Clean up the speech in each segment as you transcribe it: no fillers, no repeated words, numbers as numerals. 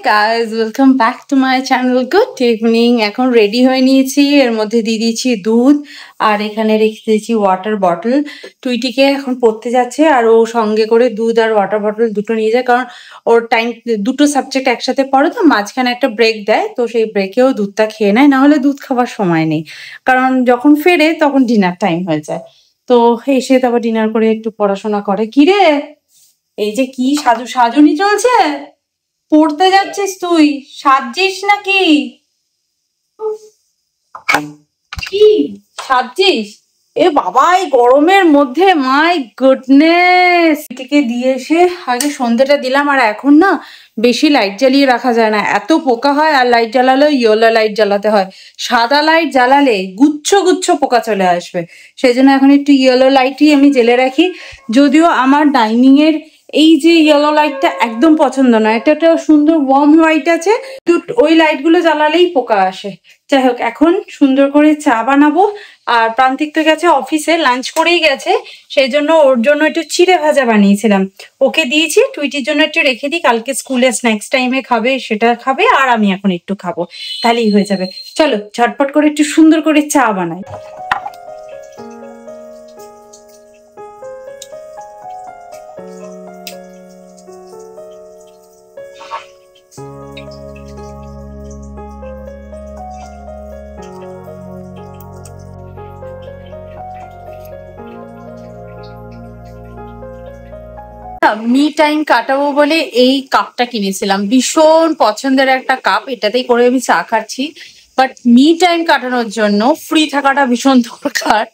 Guys, welcome back to my channel. Good evening. এখন ready হয়ে নিয়েছি, এর মধ্যে দিয়ে দিয়েছি দুধ আর এখানে রেখে দিয়েছি ওয়াটার বটল। টুইটিকে এখন পড়তে যাচ্ছে আর ও সঙ্গে করে দুধ আর ওয়াটার বটল দুটো নিয়ে যায়, কারণ ওর টাইম দুটো সাবজেক্ট একসাথে পড়ে তো মাঝখানে একটা ব্রেক দেয়, তো সেই ব্রেকেও দুধটা খেয়ে নেয়, না হলে দুধ খাবার সময় নেই, কারণ যখন ফেরে তখন ডিনার টাইম হয়ে যায়। তো এসে তারপর ডিনার করে একটু পড়াশোনা করে। কিরে, এই যে কি সাজুনি চলছে, পড়তে যাচ্ছিস তুই? সাজছিস নাকি? কি সাজছিস? এ বাবা, এই গরমের মধ্যে মাই গুডনেস। এটিকে দিয়ে এসে আগে সন্ধ্যেটা দিলাম, আর এখন না বেশি লাইট জ্বালিয়ে রাখা যায় না, এত পোকা হয়। আর লাইট জ্বালালে ইয়েলো লাইট জ্বালাতে হয়, সাদা লাইট জ্বালালে গুচ্ছ গুচ্ছ পোকা চলে আসবে। সেই জন্য এখন একটু ইয়েলো লাইটই আমি জ্বেলে রাখি। যদিও আমার ডাইনিং এর এই যে ইয়েলো লাইটটা একদম পছন্দ নয়, এটা একটা সুন্দর ওয়ার্ম হোয়াইট আছে, ওই লাইটগুলো জ্বালালেই পোকা আসে। যাই হোক, এখন সুন্দর করে চা বানাবো। আর প্রান্তিক তো গেছে অফিসে, লাঞ্চ করেই গেছে, সেই জন্য ওর জন্য একটু চিড়ে ভাজা বানিয়েছিলাম, ওকে দিয়েছি। টুইটির জন্য একটু রেখে দিই, কালকে স্কুলে স্ন্যাক্স টাইমে খাবে, সেটা খাবে, আর আমি এখন একটু খাবো, তাহলেই হয়ে যাবে। চলো ঝটপট করে একটু সুন্দর করে চা বানাই। মি টাইম কাটাবো বলে এই কাপটা কিনেছিলাম, ভীষণ পছন্দের একটা কাপ, এটাতেই করে আমি চা খাচ্ছি। বাট মি টাইম কাটানোর জন্য ফ্রি থাকাটা ভীষণ দরকার।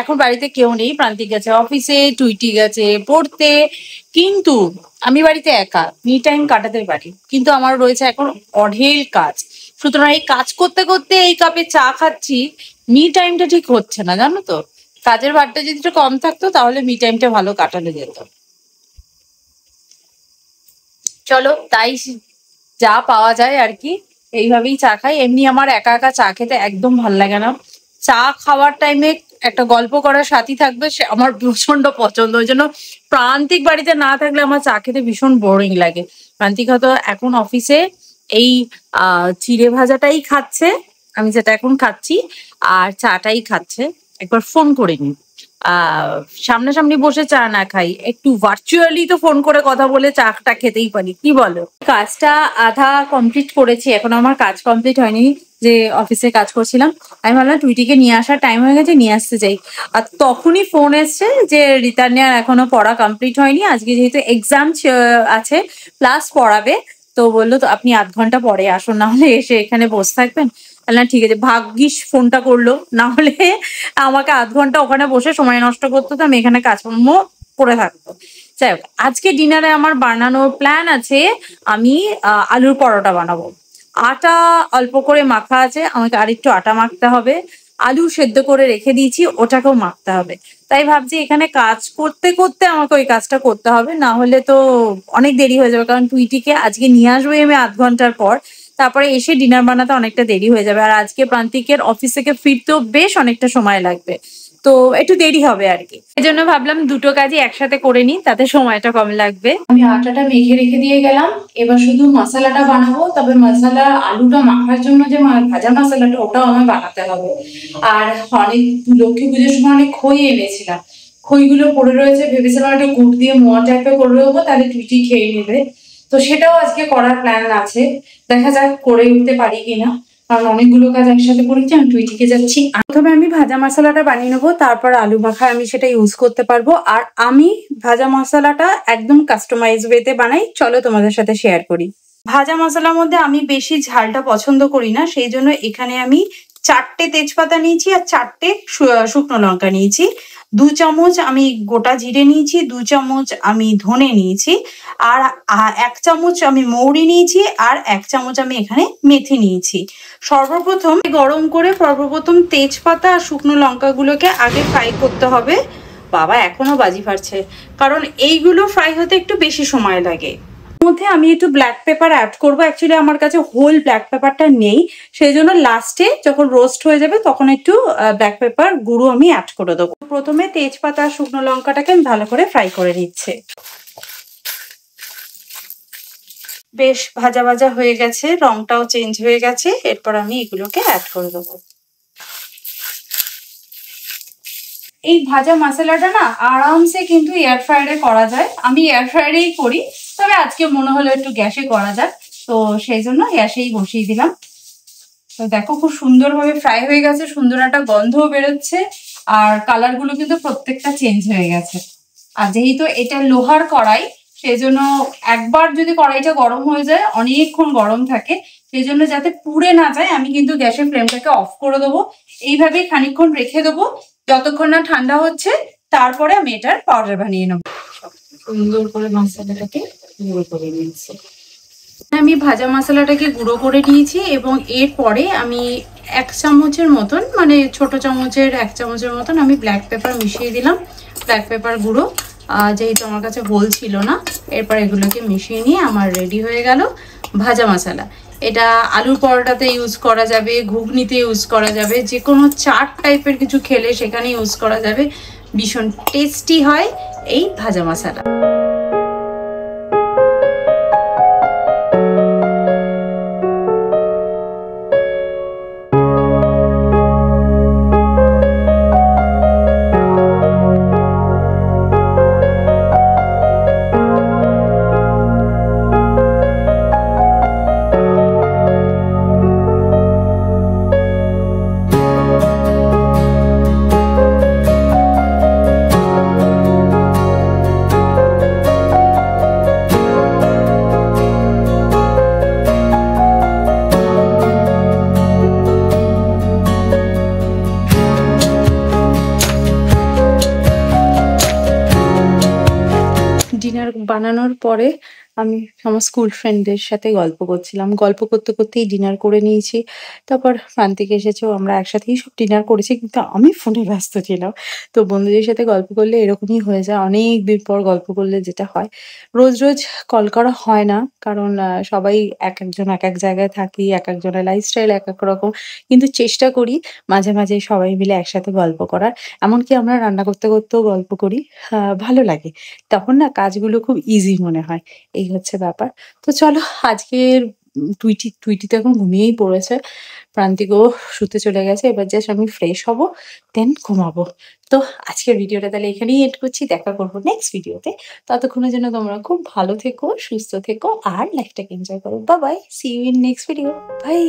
এখন বাড়িতে কেউ নেই, প্রান্তিক গেছে অফিসে, টুইটি গেছে পড়তে, কিন্তু আমি বাড়িতে একা মি টাইম কাটাতে পারি, কিন্তু আমার রয়েছে এখন অঢেল কাজ। সুতরাং এই কাজ করতে করতে এই কাপে চা খাচ্ছি, মি টাইমটা ঠিক হচ্ছে না, জানো তো। কাজের ভারটা যদি একটু কম থাকতো তাহলে মি টাইমটা ভালো কাটানো যেত। চলো তাই যা পাওয়া যায় আর কি, এইভাবেই চা খাই। এমনি আমার একা একা চা খেতে একদম ভাল লাগে না। চা খাওয়ার টাইমে একটা গল্প করার সাথী থাকবে, সে আমার প্রচন্ড পছন্দ। ওই জন্য প্রান্তিক বাড়িতে না থাকলে আমার চা খেতে ভীষণ বোরিং লাগে। প্রান্তিক হয়তো এখন অফিসে এই চিড়ে ভাজাটাই খাচ্ছে, আমি যেটা এখন খাচ্ছি, আর চাটাই খাচ্ছে। একবার ফোন করে নি, সামনাসামনি বসে চা না খাই, একটু ভার্চুয়ালি তো ফোন করে কথা বলে চাটা খেতেই পারি, কি বলো? কাজটা আধা কমপ্লিট করেছি, এখন আমার কাজ কমপ্লিট হয়নি, যে অফিসে কাজ করছিলাম। আমি ভাবলাম টুইটিকে নিয়ে আসার টাইম হয়ে গেছে, নিয়ে আসতে যাই। আর তখনই ফোন এসছে যে রিতান্যার এখনো পড়া কমপ্লিট হয়নি, আজকে যেহেতু এক্সাম আছে প্লাস পড়াবে, তো বললো তো আপনি আধ ঘন্টা পরে আসুন, না হলে এসে এখানে বসে থাকবেন। না ঠিক আছে, ভাগ্যিস ফোনটা করলো, না হলে আমাকে আধ ঘন্টা ওখানে বসে সময় নষ্ট করতে হতো, আমি এখানে কাজকর্ম করে থাকতো। যাই হোক, আজকে ডিনারে আমার বানানোর প্ল্যান আছে, আমি আলুর পরোটা বানাবো। আটা অল্প করে মাখা আছে, আমাকে আরেকটু আটা মাখতে হবে। আলু সেদ্ধ করে রেখে দিয়েছি, ওটাকেও মাখতে হবে। তাই ভাবছি এখানে কাজ করতে করতে আমাকে ওই কাজটা করতে হবে, না হলে তো অনেক দেরি হয়ে যাবে, কারণ টুইটিকে আজকে নিয়ে আসবো আমি আধ ঘন্টার পর, তারপরে এসে ডিনার বানাতে অনেকটা দেরি হয়ে যাবে। আর আজকে প্রান্তিকের অফিস থেকে ফিরতেও বেশ অনেকটা সময় লাগবে, তো একটু দেরি হবে আর কি। এই জন্য ভাবলাম দুটো কাজই একসাথে করে নিই, তাতে সময়টা কম লাগবে। আমি আটাটা মেখে রেখে দিয়ে গেলাম, এবার শুধু মশলাটা বানাবো। তবে মশলা আলুটা মাখার জন্য যে ভাজা মশলাটা, ওটাও আমার বানাতে হবে। আর অনেক লক্ষ্মী পুজোর সময় অনেক খই এনেছিলাম, খইগুলো পড়ে রয়েছে, ভেবেছিলাম একটা গুড় দিয়ে মোয়া টাইপের করে দেবো, তাহলে টুইটি খেয়ে নেবে। তো সেটাও আজকে করার প্ল্যান আছে, দেখা যাক করে উঠতে পারি কিনা, কারণ অনেকগুলো কাজ একসাথে করেছি। আমি টুইটিকে যাচ্ছি, প্রথমে আমি ভাজা মশলাটা বানিয়ে নেবো, তারপর আলু মাখা আমি সেটা ইউজ করতে পারবো। আর আমি ভাজা মশলাটা একদম কাস্টমাইজ ওয়েতে বানাই, চলো তোমাদের সাথে শেয়ার করি। ভাজা মশলার মধ্যে আমি বেশি ঝালটা পছন্দ করি না, সেই জন্য এখানে আমি 4টে তেজপাতা নিয়েছি আর 4টে শুকনো লঙ্কা নিয়েছি। 2 চামচ আমি গোটা জিরে নিয়েছি, 2 চামচ আমি ধনে নিয়েছি, আর 1 চামচ আমি মৌরি নিয়েছি, আর 1 চামচ আমি এখানে মেথি নিয়েছি। সর্বপ্রথম গরম করে তেজপাতা আর শুকনো লঙ্কাগুলোকে আগে ফ্রাই করতে হবে। বাবা এখনো বাজি ফাটছে, কারণ এইগুলো ফ্রাই হতে একটু বেশি সময় লাগে। মধ্যে আমি একটু ব্ল্যাক পেপার অ্যাড করবো, অ্যাকচুয়ালি আমার কাছে হোল ব্ল্যাক পেপারটা নেই, সেই জন্য লাস্টে যখন রোস্ট হয়ে যাবে তখন একটু ব্ল্যাক পেপার গুঁড়ো আমি অ্যাড করে দেবো। প্রথমে তেজপাতা আর শুকনো লঙ্কাটাকে আমি ভালো করে ফ্রাই করে নিচ্ছি। বেশ ভাজা ভাজা হয়ে গেছে, রংটাও চেঞ্জ হয়ে গেছে। এরপর আমি এগুলোকে অ্যাড করে দেবো। এই ভাজা মশলাটা না আরামসে কিন্তু এয়ার ফ্রায়ারে করা যায়। আমি এয়ার ফ্রায়ারেই করি, তবে আজকে মনে হলো একটু গ্যাসে করা যায়, তো সেই জন্য গ্যাসেই বসিয়ে দিলাম। তো দেখো খুব সুন্দরভাবে ফ্রাই হয়ে গেছে, সুন্দর একটা গন্ধও বেরোচ্ছে, আর কালারগুলো কিন্তু প্রত্যেকটা চেঞ্জ হয়ে গেছে। আর যেহেতু এটা লোহার কড়াই, সেই জন্য একবার যদি কড়াইটা গরম হয়ে যায় অনেকক্ষণ গরম থাকে, সেই জন্য যাতে পুড়ে না যায় আমি কিন্তু গ্যাসের ফ্লেমটাকে অফ করে দেবো। এইভাবেই খানিকক্ষণ রেখে দেবো যতক্ষণ না ঠান্ডা হচ্ছে, তারপরে আমি এটার পাউডার বানিয়ে নেবো। সুন্দর করে মশলাটাকে গুঁড়ো করে নিয়েছি। আমি ভাজা মশলাটাকে গুঁড়ো করে নিয়েছি এবং এরপরে আমি 1 চামচের মতন, মানে ছোট চামচের 1 চামচের মতন আমি ব্ল্যাক পেপার মিশিয়ে দিলাম। ব্ল্যাক পেপার গুঁড়ো, যেহেতু আমার কাছে হোল ছিল না। এরপর এগুলোকে মিশিয়ে নিয়ে আমার রেডি হয়ে গেল ভাজা মশলা। এটা আলুর পরোটাতে ইউজ করা যাবে, ঘুগনিতে ইউজ করা যাবে, যে কোনো চাট টাইপের কিছু খেলে সেখানে ইউজ করা যাবে। ভীষণ টেস্টি হয় এই ভাজা মশলা। ডিনার বানানোর পরে আমি আমার স্কুল ফ্রেন্ডদের সাথে গল্প করছিলাম। গল্প করতে করতেই ডিনার করে নিয়েছি। তারপর প্রান্তিক এসেছে, আমরা একসাথেই সব ডিনার করেছি, কিন্তু আমি ফোনে ব্যস্ত ছিলাম। তো বন্ধুদের সাথে গল্প করলে এরকমই হয়ে যায়, অনেকদিন পর গল্প করলে যেটা হয়। রোজ রোজ কল করা হয় না, কারণ সবাই একজন এক এক জায়গায় থাকি, এক একজনের লাইফস্টাইল এক এক রকম। কিন্তু চেষ্টা করি মাঝে মাঝে সবাই মিলে একসাথে গল্প করার। এমনকি আমরা রান্না করতে করতেও গল্প করি। ভালো লাগে। তখন না কাজগুলো খুব ইজি মনে হয়। এই হচ্ছে ব্যাপার। তো চলো, আজকের টুইটি তো এখন ঘুমিয়েই পড়েছে। প্রান্তিকও শুতে চলে গেছে। এবার জাস্ট আমি ফ্রেশ হব, দেন ঘুমাবো। তো আজকের ভিডিওটা তাহলে এখানেই এন্ড করছি। দেখা করবো নেক্সট ভিডিওতে। ততক্ষণের জন্য তোমরা খুব ভালো থেকো, সুস্থ থেকো আর লাইফটাকে এনজয় করো। Bye bye. See you in next video. By.